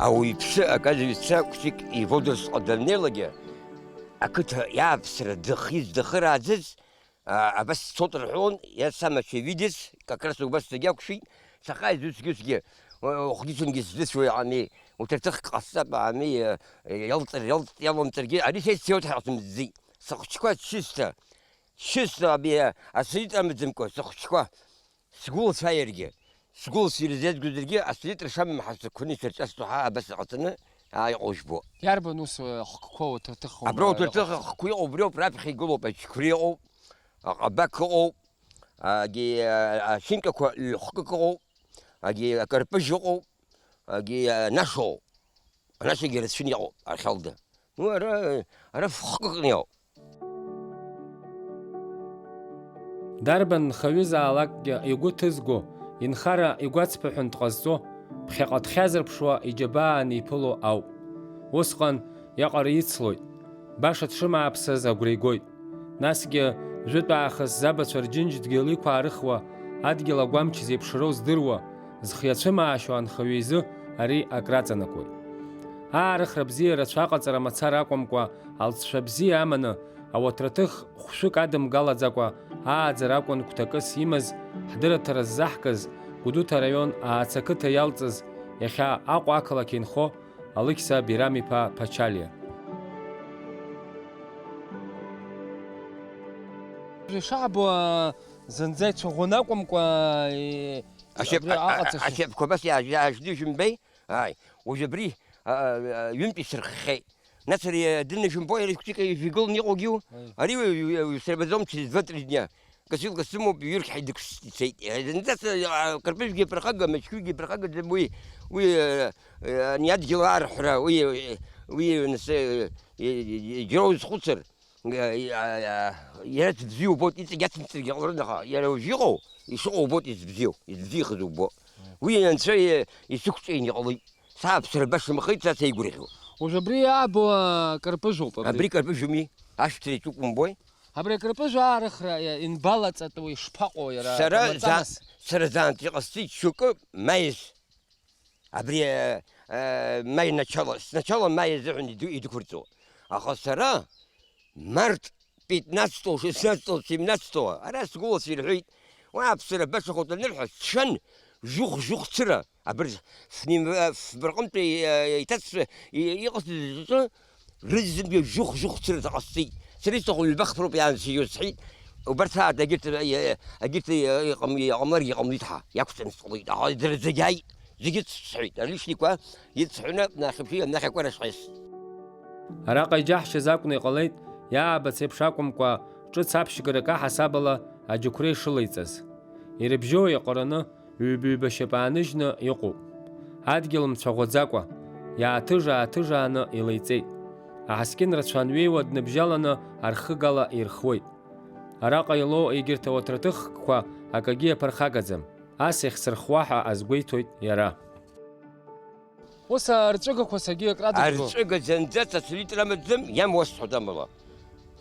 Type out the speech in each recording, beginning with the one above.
أو يبشأ كذا يتساكسك يفضل قدرني لقى أكتر يابسر دخيز دخر عزيز بس صوت الحون يا سما شيفيدس كاكرسو بس تجاك شيء سخاي زوج جزء وخديتون جزء شوي عمي وترتخ قصب عمي يلا مترجع عليه شيء سويت حاطم الزي سخشكوا شستا بيا أسيت أمزمكوا سخشكوا سقول سايرجع سقول سيرزات جزرجع أسيت رشام حس كوني شرت أستوحى بس عطنا هاي عشبو ياربو نوس خكوا ترتخ أبرو ترتخ خوي أبرو براب خي قلو بشكريو أباكو أجي شينكو الحقكو أجي كربجو أجي نشو نشو جالس فينيو الخلده مو أنا فخقنيو Дарбан хавизаалакгьы игәы ҭызго, инхара игәацԥыҳәан дҟазҵо, ԥхьаҟа дхьазырԥшуа иџьабаан иԥыло ауп. Усҟан иаҟара ицлоит, баша дшымааԥсаз агәра игоит. Насгьы жәытә аахыс забацәа рџьынџь дгьыл иқәаарыхуа, адгьыл агәамч зеиԥшроу здыруа, зхы иацәымаашьо анхаҩы изы ари акраҵанакуеит. Аарыхра бзиа рацәа аҟаҵара мацара акәымкәа, алҵшәа бзиа аманы, ауаҭраҭых хәшәык адымгалаӡакәа, ааӡара акәын гәҭакыс имаз, ҳдырраҭара ззаҳкыз, Гәдуҭа араион Аацақыҭа иалҵыз, иахьа Аҟәа ақалақь инхо Алықьса Бирам-иԥа Ԥачалиа. شعبو زنزا يتشغلون акәымкәа أشوفكم بس يا جنبي هاي وجبري ينبي سرخي نصر دلنا جنبوي اللي كنت يقول نيقوجيو أريو يسربزهم تزفتر الدنيا كسيل قسمو بيرك حيدك سيد الناس كربيش جي برخاجة مشكو جي برخاجة زبوي وي نياد جوار حرا وي نس جروز خسر يا تبزيو بوت يتجات مترجع ورنها يا لو جيرو يشقو بوت يتبزيو يتبزيو بو وي نسي يسكتين يقضي صعب سر باش مخيط سيقوليو وجبري أبو كربجو أبري كربجو مي أشتري توكم بوي أبري كربجو أرخرا إن بالت أتوي شباقو يرا سرزان تقصي شوكو مايز أبري ماي نشالله مايز عندي يدكورتو أخسره مرت 15 16 17 أنا سقول في العيد وأبصر باش أخذ نلحق شن جوخ ترى أبرز فني في برقمتي يتصل يقصد رزم جوخ ترى تقصي سريت أقول البخفر بيان سيو سعيد وبرتها قلت عمر يقميتها ياكل نصلي هاي درجة جاي زجت سعيد ليش نكوا يتصحنا ناخذ فيها ناخذ ولا شيء Араҟа иџьаҳшьаз иҟалеит иаабац еиԥш акәымкәа ҿыц аԥшьгарак аҳасабала аџьықәреи ишылеиҵаз. Ирыбжьоу иаҟараны ҩба-ҩба шьапы ааныжьны иҟоуп. Адгьыл мцәаӷәаӡакәа, иааҭыжааны илеиҵеит. Аҳаскьын рацәа анҩеиуа дныбжьаланы архыгала ирхуеит. Араҟа илоу егьырҭ ауаҭраҭыхқәа акагьы иаԥырхагаӡам. Ас иахьсырхуа ҳәа азгәеиҭоит иара. وسا أرجعك وساقيك راديو. أرجعك زنزات سليتر مدزم يم وسط دملا.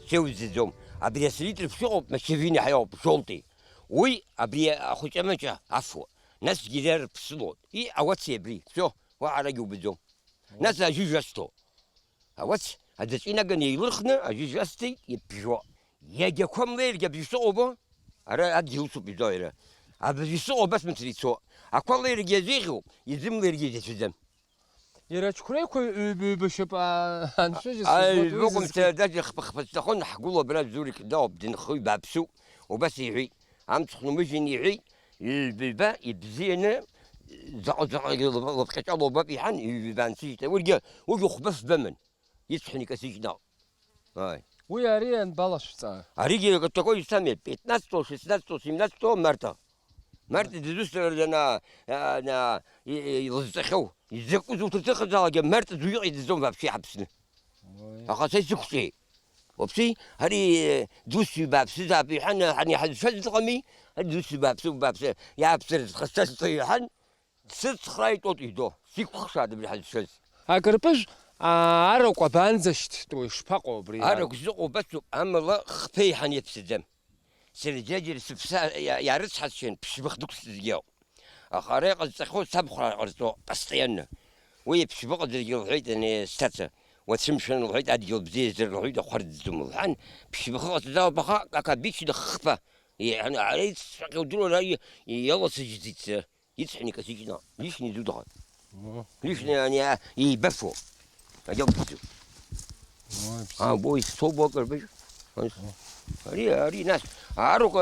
شو زيزوم أبي سليتر بشوب مش فيني حياة بشولتي. وي أبي أخوش أمشى عفوا. ناس جدار بسلوت. إيه أوت سيبري. شو وعلى جو بزوم. ناس أجي جستو. أوت هذا شيء نجني يلخنا أجي جستي يبجوا. يجي كم ليل جاب يصوبه. أرى أدي يوسف بدايره. أبي يصوب بس من تريسو. أقول ليل جزيرو يزم ليل جزيزم. يرى شكرا بشوف هنشوف. الوقم تدرج خبز حقوله بلا زورك داب دين خوي بابسو وبس يعي عم تخنو مجني يعي البلباء يبزينا زق لبقيت الله بابي حن يبان سيجته ويجي خبز بمن يصحني كسيجنا هاي ويا ريان بلاش صار أريجي قلت تقول يسمي 15 16 17 مرت دزوستر أنا يلزخو يزكو زوج تخذ على مرت زوج يدزون بابشي حبسنا أخذ سكسي وبسي هذه دوسي بابسي ذابي حنا حد شد قمي دوسي بابسي يا بسر خصص طيحن ست خرايط وطيدو سيك خشاد بالحد شد أقربش أروق بانزشت تويش باقو بري أروق زوق بس أما الله خفي حن يبسدم سرجاجر سفسا يارس حسين بش بخدوك سديو أخاريق الزخو سبخرا أرزو بستينا ويبش بقدر الوحيد اني ستة وتمشي الوحيد عاد يجيب بزيز الوحيد اخر الزم الحن بش بخاط ذا بخا كبيش دخفه يعني علي يقولوا له يلا سجدت يتحني كسجنا ليش نزود ليش يعني يبفوا يبفوا بوي صوب وكر بيش هري ناس عروق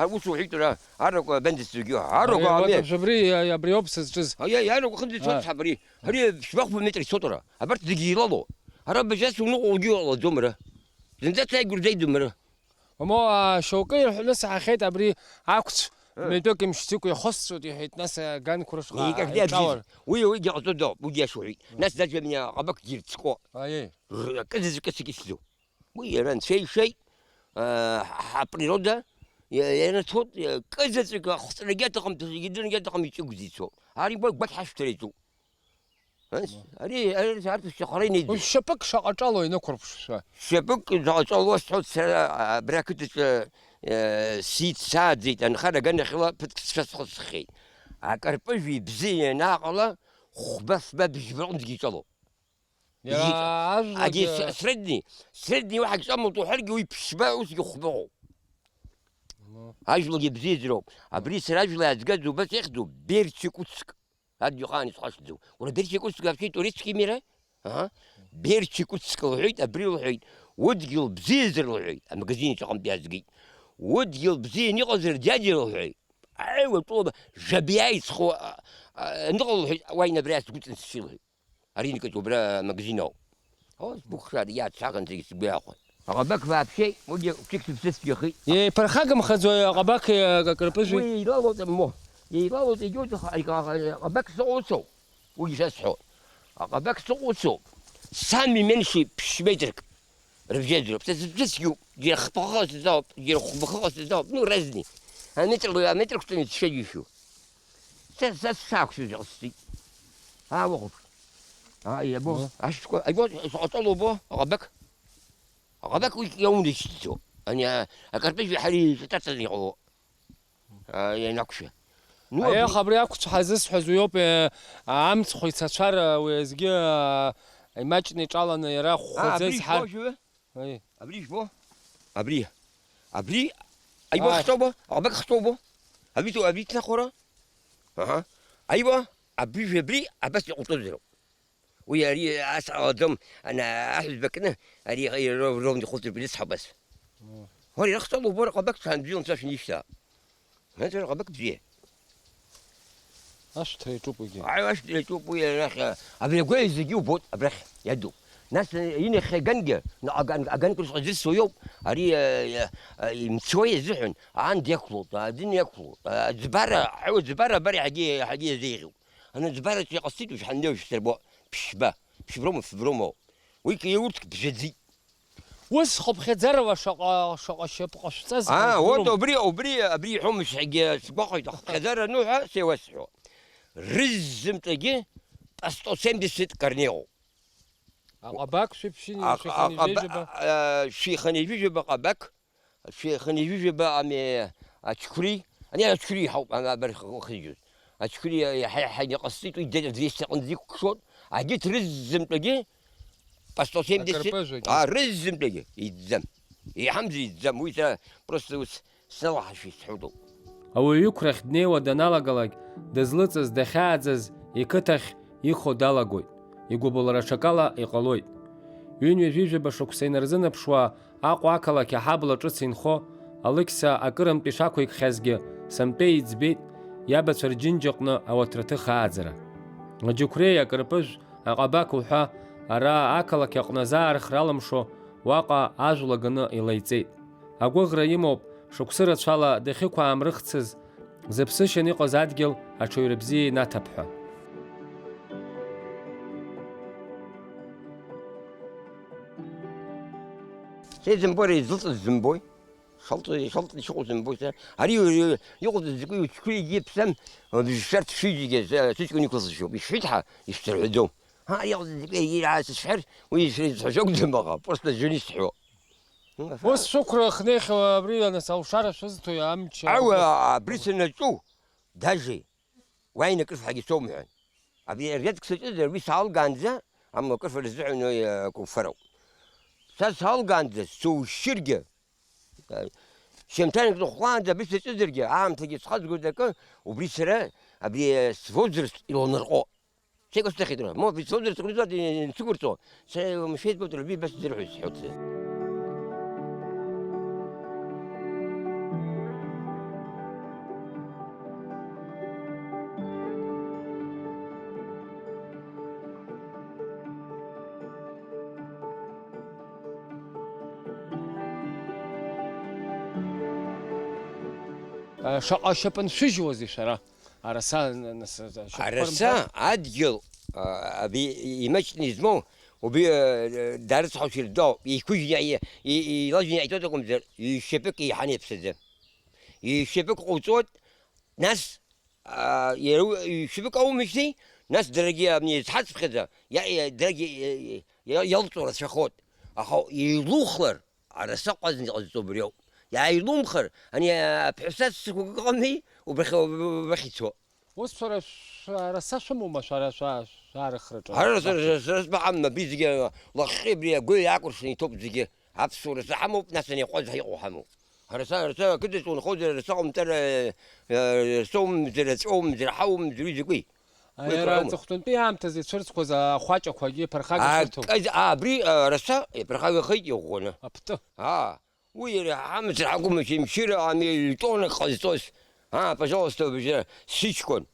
وشو حيتنا عروق بندس جو عروق عمي جبري يا بريوبسس جز هيا عروق خندي صوت حبري هري شباخ بمتر صوترا عبرت دقيقة هرب جالس ونقول جو زمرة زندت يقول زي زمرة وما شوقي ناس خيت ابري عكس من دوك مشتكو يخص ودي حيت ناس كان كرش وي قعدوا ويا شوي ناس داج من قبك دير تسكو اي كذا كيسلو وي ران شيء حبري رودا يا انا تفوت كذا خسر جات رقم يدون جات رقم يجوزيتو هاري بك حشتريتو هاري عارف الشهرين يدو والشبك شقالو ينكربش شبك شقالو تحط براكت سيت ساعات زيت انا خارج انا خلا بتكسفس خي عكربش في بزي ناقله خبث باب جبرون دقيقه يا اجي سردني واحد شمط وحرق ويبشبع ويخبعه عجلو يبزيزرو ابريس راجل ازقزو بس ياخذوا بيرتشي كوتسك هاد يقاني صحشدو ولا بيرتشي كوتسك بشي توريتسكي ميرا ها بيرتشي كوتسك الوحيد ابري الوحيد ودقيل بزيزر الوحيد اما قزيني تقوم بيازقي ودقيل بزين يقزر دجاجي الوحيد ايوا طلبه جبياي سخو نقول الوحيد وين براس قلت نسيله اريني كنت برا ماجازينو هو بوخشاريات شاغن زي سبياخو غباك فيها بشيء ودي تكتب سيس يا اخي يا برخاك مخزو غباك كربجي وي لا لا مو لا لا يجوز غباك سوسو ويجسحو غباك سوسو سامي منشي بشبيتك رفجاجر بتسيو دير خبخاس زاب دير خبخاس زاب نو رزني متر كنت نتشيي شو ساك شو جلستي ها وقف ها يا بو عشتكو ايوا سقطلو بو غباك يوم ديشتو انا اكربش في حالي تتسني قو يا نقشه يا خبري كنت حازس حزويوب عام تخوي تشار ويزغي ايماجني طالن يرا خوزس حال اي ابريش بو ابري ايوا خطوبه غباك خطوبه ابي تنخورا اها ايوا ابري بس يقطزرو ويا ري اسعى دم انا احلف بكنه ري غير روم دي خطر بنسحب بس هوري رختلو برقه بك تنجيون تاش نيشتا انت رقبك بزيه اش تريتوبو جي ايوا اش تريتوبو يا اخي ابي كويس يجيو بوت ابرخ يدو ناس يني خجنجه اغان كل شيء سويو اري متشوي زحن عندي ياكلوا الدنيا ياكلوا زباره بري حاجه زيغو انا زباره قصيت وش حندوش تربو بشبا في برومو ويكي يورتك بجدي وسخ بخزر وشق شبق شتاز وانت ابري حمش حق سباقي خزر نوعها سي وسحو رز متجي اسطو سمدست كارنيو قباك شبشيني شيخني جوجبا قباك شيخني جوجبا امي اشكري انا اشكري حب انا برخ خيجوز اشكري يا حاجه قصيت ويدير 200 ديك شوط عجيت رز متجي باسطو سمدست رز متجي يتزم يا حمزي يتزم ويتا بروستوس صلاح شي سحودو او يكرخ دنيو دناлагалак дызлыцыз дахаазыз икыҭахь ихо далагоит игәыблара шакала иҟалоит ҩынҩажәижәаба шықәса инарзынаԥшуа Аҟәа ақалақь аҳабла ҿыц инхо Алықьса акырынтә ишақәикхьазгьы сымтәеи иӡбеит иабацәа рџьынџьаҟны ауаҭраҭых ааӡара Аџьықәреи акырпыжә аҟабақ уҳәа ара ақалақь аҟны азаархра алымшо уаҟа ажәла ганы илаиҵеит агәыӷра имоуп шықәсы рацәала дахьықәаамрыхцыз зыԥсышьан иҟаз адгьыл аҽаҩра бзиа инаҭап ҳәа زنبوري زلط الزنبوي شلط شغل زنبوي هري يقعد الزكوي شكوي يجيب سم بالشرط شي يجي تشكون يكوز شو بيشفتها يشتري عدوم ها يقعد الزكوي يجي عاس الشحر ويشري شوك دماغه بس الجني سحو بس شكرا خنيخ وبريد انا سو شارع شزتو يا عمتي عوا بريس نجو داجي وينك كيف حاجه سومعن أبي ريتك سجل بس هال جانزة أما كفر الزعن كفروا ساس هال جانزة سو الشرقة شمتان الأخوان ده بس تدرجة عام تجي تخلص قلت لك وبريسرة أبي سفوزر يلون الرقاء شيء قصدي خير مو في سفوزر تقول ده نسكرته مشيت بدر بيه بس درعوس حوته شقا شبن شجوزي شرا عرسان عرسا عادل أبي يمشي نزمو وبي دارس حوش الدو يكوج يلاجي يعتقدكم زر يشبك يحني بسده يشبك قوتوت ناس يشبك أو مشي ناس درجة من يتحس بخذا يا درجة يلطور شخوت أخو يلوخر على سقز نقص يا يلومخر أنا بحساس قمي وبخيتو وصار رسا شمو ما شار خرج هرس بعم بيزجي الله خبري يقول ياكل شني توب زجي عبسور سحمو ناس يقول هي قحمو هرسا كده تكون خذ رساهم ترى سوم زرعوم زرحوم زريزقي يا تختن بيام تزيد شرط كوزا خواجه خواجي برخاج تو بري رسا برخاج خيج يقولنا ابته ويا حمد الحكومة مشيرة عمي طونك خلصوس بجوز تو بجا سيشكون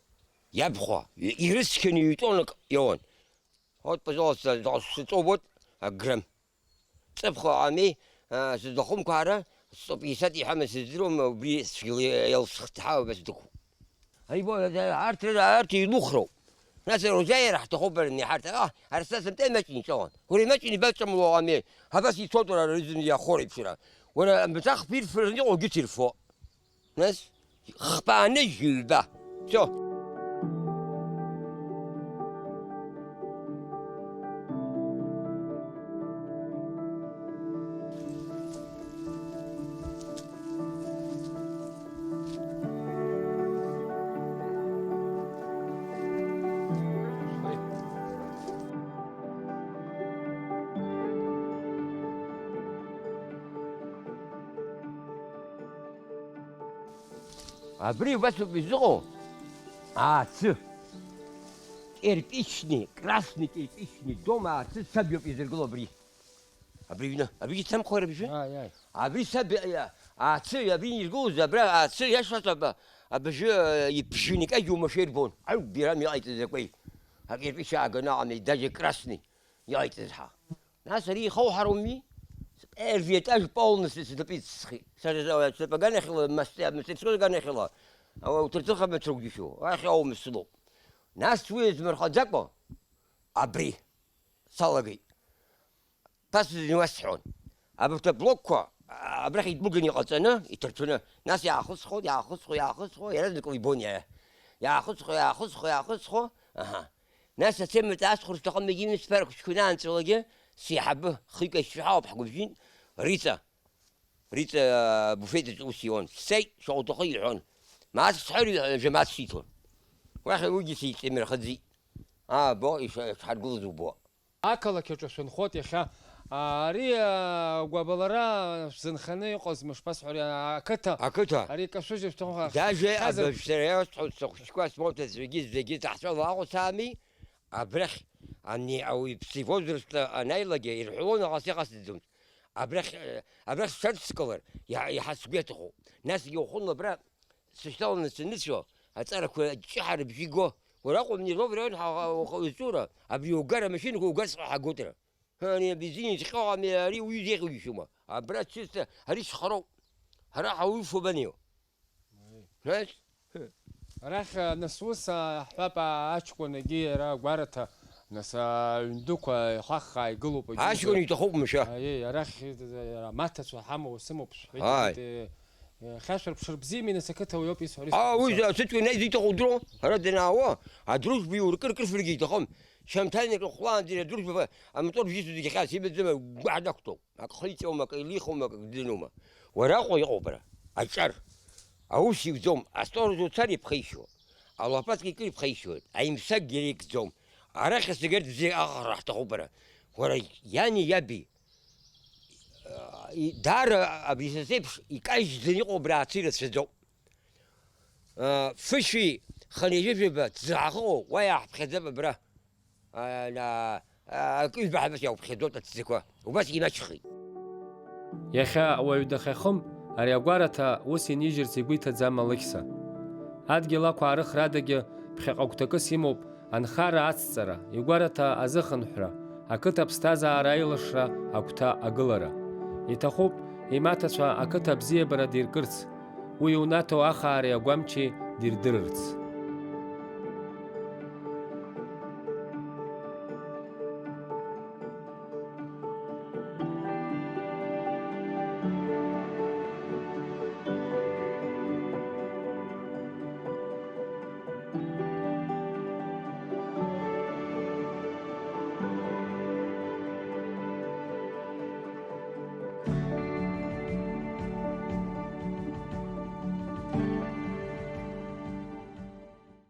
يبخوا يرسكن يطونك يون هاد بجوز تصوبت جرام تبخوا عمي صدقهم كارا صبي سدي حمد سدروم بريس يلصق تحاول بس دكو هاي بو عارت يلوخرو ناس رجاي راح تخبر اني حتى هرساس متى ماشي شلون هو ماشي بس مو عمي هذا سي صوتر رزن يا خوري بسرعه ولا بتاخ في الفرني وقلت الفوق ناس خباني جلبه شو أبري بس بزغو ц кирпичный красный кирпичный дом ц сабьё изергло бри أبرينا أبري تم خير بيجي أبري سب ц أبري يرجوز أبري ц يشفط أبجي يبشينك أيو مشير بون أو بيرام يعيط زكوي هكير بيش عجنا عم يدج كراسني يعيط زها ناس ري خو حرمي فيت أج بولنس تبيت سخي سر تبغى نخل مستشفى جا نخل أو ترتخب متروجي شو أخي أو مسلو ناس تويز مرخزك با أبري صلاقي بس نوسعون أبو تبلوكوا أبرخ يتبلغني قصنا يترتنا ناس يأخذ خو يلازم يكون يبوني يأخذ خو أها ناس تسمى تأسخر تقوم يجيب سفرك شكونان تلاقي سيحبه خيك الشعاب حقوجين ريتا بوفيت الأوسيون سي شو تخيل ما تسحر جماعة سيتون واحد وجي سيت من خدزي بو إيش حرقوز وبو أكلك كيشون خوت يا خا أري قبلرا زنخني يقص مش بس حري أكتا أري كشوج يفتحوها داجي أبشتريات تحط شكواس موت زيجي تحت الله سامي أبرخ أني أو بسيفوزرس أنا يلاقي يرحلون غاسي الدم أبرخ شرط سكولر يحسبيته ناس يوخون برا سشتغل نسنسو هتعرف شحر بيجو وراقو من الروبرين وصورة أبي يوجر ماشين وجرس حقوتنا هاني بيزين شقاق مياري ويجي ويشوما أبرا شست هريش خرو هراح ويفو بنيو ناس راح نسوس حبابا أشكو نجي را قارتها ناس عندك خاخ يقلب أشكو يتخوف مشاه أي راح ماتت وحمو وسمو خاشر بشرب زي من سكتها ويوب يسحر وإذا ستو نايزي تخدرو هردنا هو هدروش بيور كل فرقي تخم شمتانك الأخوان دي دروش بفا أما طول بيجي دي خاص يبدأ زمان قعدكتو أخليت أمك إليخ أمك دينوما وراقو يقبره أشر أوشي بزوم أستور زو تاري بخيشو алапатки икыр ипхаишьуеит, аимсакгьы ирикӡом. Арахь асгьы бзиа аҟара ҳҭахуп бара. Уара иани иаби даара абри са сеиԥш икажьӡаны иҟоу абраацы ирацәаӡоуп. Фышәи хынҩажәижәаба ҭӡааҟыҟоу уа иааҳԥхьаӡап абра. Акы ҩбаҳабас иаауԥхьаӡоит аҭӡақәа. Убасгьы имаҷхеит. Иахьа ауаҩ дахьахым ари агәараҭа ус инижьырц игәы иҭаӡам Алықьса. Адгьыл ақәаарыхрадагьы ԥхьаҟа гәҭакыс имоуп анхара ацҵара, игәараҭа азыхынҳәра, ақыҭа ԥсҭазаара аилашра, агәҭа агылара. Иҭахуп имаҭацәа ақыҭа абзиабара диркырц, уи иунаҭо ахаареи агәамчи дирдырырц.